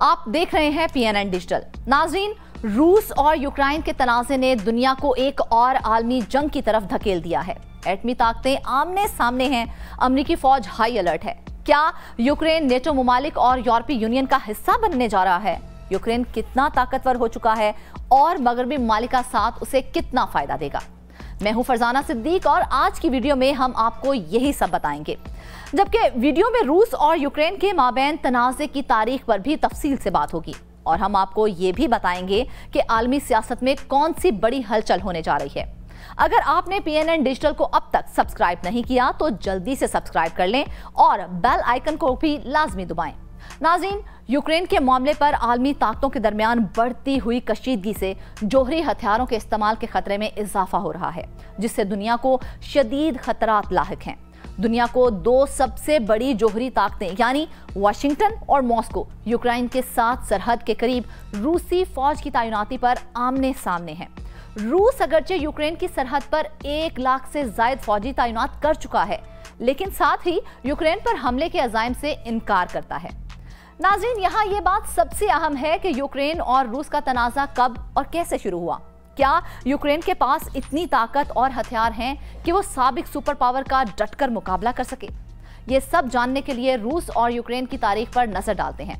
आप देख रहे हैं PNN डिजिटल। नाजरीन, रूस और यूक्रेन के तनाज़े ने दुनिया को एक और आलमी जंग की तरफ धकेल दिया है। एटमी ताकतें आमने सामने हैं, अमेरिकी फौज हाई अलर्ट है। क्या यूक्रेन नेटो मुमालिक और यूरोपीय यूनियन का हिस्सा बनने जा रहा है? यूक्रेन कितना ताकतवर हो चुका है और मगरबी ममालिक का साथ उसे कितना फायदा देगा? मैं हूं फरजाना सिद्दीक और आज की वीडियो में हम आपको यही सब बताएंगे। जबकि वीडियो में रूस और यूक्रेन के माबैन तनाज़े की तारीख पर भी तफसील से बात होगी और हम आपको ये भी बताएंगे कि आलमी सियासत में कौन सी बड़ी हलचल होने जा रही है। अगर आपने PNN डिजिटल को अब तक सब्सक्राइब नहीं किया तो जल्दी से सब्सक्राइब कर लें और बेल आइकन को भी लाजमी दबाएं। नाज़रीन, यूक्रेन के मामले पर आलमी ताकतों के दरमियान बढ़ती हुई कशीदगी से जोहरी हथियारों के इस्तेमाल के खतरे में इजाफा हो रहा है, जिससे दुनिया को शदीद खतरात लाहिक हैं। दुनिया को दो सबसे बड़ी जोहरी ताकतें यानी वाशिंगटन और मॉस्को यूक्रेन के साथ सरहद के करीब रूसी फौज की तैनाती पर आमने सामने हैं। रूस अगरचे यूक्रेन की सरहद पर 1 लाख से ज्यादा फौजी तैनात कर चुका है, लेकिन साथ ही यूक्रेन पर हमले के अज़ाइम से इनकार करता है। नाज़रीन, यहाँ ये बात सबसे अहम है कि यूक्रेन और रूस का तनाज़ा कब और कैसे शुरू हुआ। क्या यूक्रेन के पास इतनी ताकत और हथियार हैं कि वो साबिक सुपर पावर का डटकर मुकाबला कर सके? ये सब जानने के लिए रूस और यूक्रेन की तारीख पर नजर डालते हैं।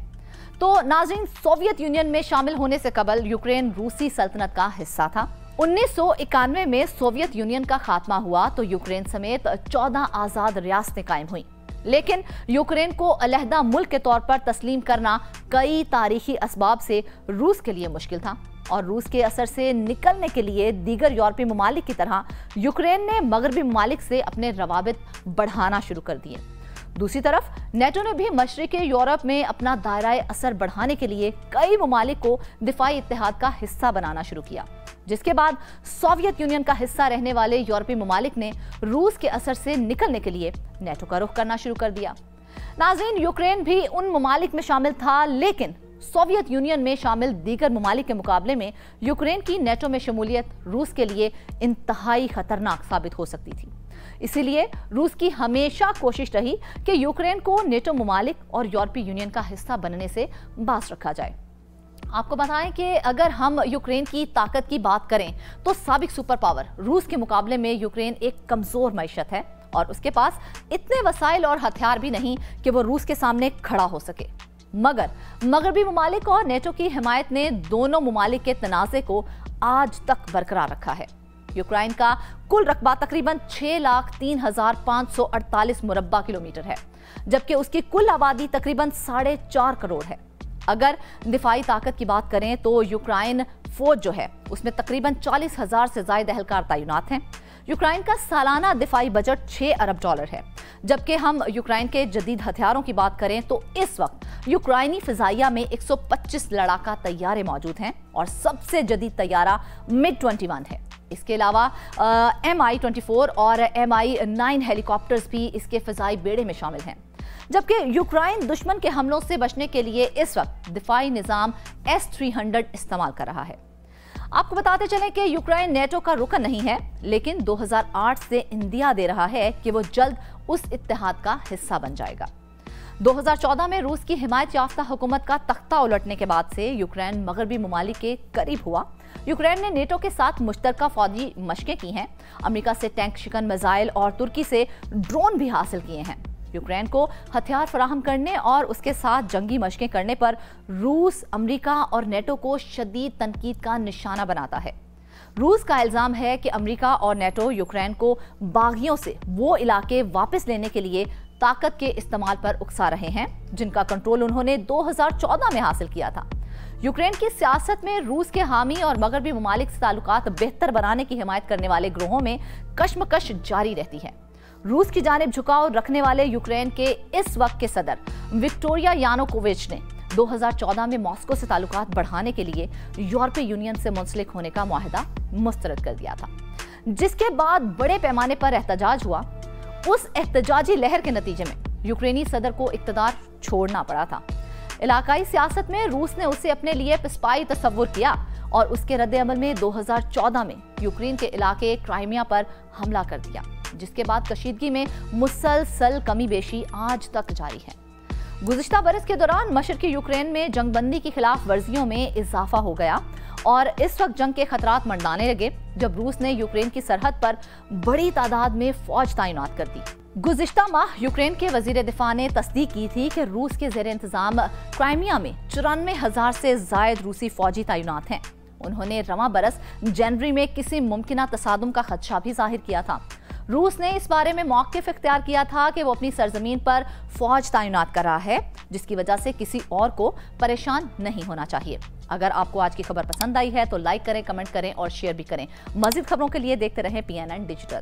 तो नाज़रीन, सोवियत यूनियन में शामिल होने से कबल यूक्रेन रूसी सल्तनत का हिस्सा था। 1991 में सोवियत यूनियन का खात्मा हुआ तो यूक्रेन समेत 14 आजाद रियासतें कायम हुई, लेकिन यूक्रेन को अलहदा मुल्क के तौर पर तस्लीम करना कई तारीखी असबाब से रूस के लिए मुश्किल था और रूस के असर से निकलने के लिए दीगर यूरोपीय ममालिक की तरह यूक्रेन ने मगरबी ममालिक से अपने रवाबित बढ़ाना शुरू कर दिए। दूसरी तरफ नेटो ने भी मशरिकी यूरोप में अपना दायरा असर बढ़ाने के लिए कई ममालिक को दिफाई इत्तेहाद का हिस्सा बनाना शुरू किया, जिसके बाद सोवियत यूनियन का हिस्सा रहने वाले यूरोपीय ममालिक ने रूस के असर से निकलने के लिए नेटो का रुख करना शुरू कर दिया। नाज़रीन, यूक्रेन भी उन ममालिक में शामिल था, लेकिन सोवियत यूनियन में शामिल दीगर ममालिक के मुकाबले में यूक्रेन की नेटो में शमूलियत रूस के लिए इंतहाई खतरनाक साबित हो सकती थी। इसीलिए रूस की हमेशा कोशिश रही कि यूक्रेन को नेटो ममालिक और यूरोपीय यूनियन का हिस्सा बनने से बाज रखा जाए। आपको बताएं कि अगर हम यूक्रेन की ताकत की बात करें तो साबिक सुपर पावर रूस के मुकाबले में यूक्रेन एक कमजोर मईशत है और उसके पास इतने वसाइल और हथियार भी नहीं कि वो रूस के सामने खड़ा हो सके। मगर मगरबी ममालिक और नेटो की हिमायत ने दोनों ममालिक के तनाज़े को आज तक बरकरार रखा है। यूक्रेन का कुल रकबा तकरीबन 6,03,548 मुरब्बा किलोमीटर है, जबकि उसकी कुल आबादी तकरीबन 4.5 करोड़ है। अगर दिफाई ताकत की बात करें तो यूक्रेन फौज जो है उसमें तकरीबन 40,000 से ज्यादा एहलकार तैनात हैं। यूक्रेन का सालाना दिफाई बजट $6 अरब है। जबकि हम यूक्रेन के जदीद हथियारों की बात करें तो इस वक्त यूक्रेनी फिजाइया में 125 लड़ाका तैयारे मौजूद हैं और सबसे जदीद तैयारा MiG-21 है। इसके अलावा Mi-24 और Mi-9 हेलीकॉप्टर्स भी इसके फिजाई बेड़े में शामिल हैं। जबकि यूक्रेन दुश्मन के हमलों से बचने के लिए इस वक्त दिफाई निजाम S-300 इस्तेमाल कर रहा है। आपको बताते चलें कि यूक्रेन नेटो का रुकन नहीं है, लेकिन 2008 से इंदिया दे रहा है कि वो जल्द उस इत्तेहाद का हिस्सा बन जाएगा। 2014 में रूस की हिमायत याफ्ता हुकूमत का तख्ता उलटने के बाद से यूक्रेन मगरबी ममालिक के करीब हुआ। यूक्रेन ने नेटो के साथ मुश्तरका फौजी मशकें की हैं, अमेरिका से टैंक शिकन मिसाइल और तुर्की से ड्रोन भी हासिल किए हैं। यूक्रेन को हथियार फराहम करने और उसके साथ जंगी मशकें करने पर रूस, अमेरिका और नेटो को शदीद तनकीद का निशाना बनाता है। रूस का इल्जाम है कि अमेरिका और नेटो यूक्रेन को बागियों से वो इलाके वापस लेने के लिए ताकत के इस्तेमाल पर उकसा रहे हैं, जिनका कंट्रोल उन्होंने 2014 में हासिल किया था। यूक्रेन की सियासत में रूस के हामी और मगरबी ममालिक से ताल्लुकात बेहतर बनाने की हिमायत करने वाले ग्रोहों में कशमकश जारी रहती है। रूस की जानिब झुकाव रखने वाले यूक्रेन के इस वक्त के सदर विक्टोरिया यानुकोविच ने 2014 में मॉस्को से ताल्लुकात बढ़ाने के लिए यूरोपीय यूनियन से मुंसलिक होने का मुआहदा मुस्तरद कर दिया था, जिसके बाद बड़े पैमाने पर एहतजाज हुआ। उस एहतजाजी लहर के नतीजे में यूक्रेनी सदर को इक़्तिदार छोड़ना पड़ा था। इलाकाई सियासत में रूस ने उसे अपने लिए पिस्पाई तस्वुर किया और उसके रद्द-ए-अमल में 2014 में यूक्रेन के इलाके क्राइमिया पर हमला कर दिया, जिसके बाद कशीदगी में मुसलसल कमी बेशी आज तक जारी है। गुज़िश्ता बरस के दौरान मशरक़ी यूक्रेन में जंगबंदी की खिलाफ वर्जियों में इजाफा हो गया और इस वक्त जंग के खतरात मंडराने लगे जब रूस ने यूक्रेन की सरहद पर बड़ी तादाद में फौज तैनात कर दी। गुज़िश्ता माह यूक्रेन के वजीर दिफा ने तस्दीक की थी कि रूस के ज़ेर इंतजाम क्राइमिया में 94,000 से जायद रूसी फौजी तैनात हैं। उन्होंने रवां बरस जनवरी में किसी मुमकिना तसादुम का खदशा भी जाहिर किया था। रूस ने इस बारे में मौक़िफ़ इख्तियार किया था कि वो अपनी सरजमीन पर फौज तैनात कर रहा है, जिसकी वजह से किसी और को परेशान नहीं होना चाहिए। अगर आपको आज की खबर पसंद आई है तो लाइक करें, कमेंट करें और शेयर भी करें। मज़ीद खबरों के लिए देखते रहें PNN डिजिटल।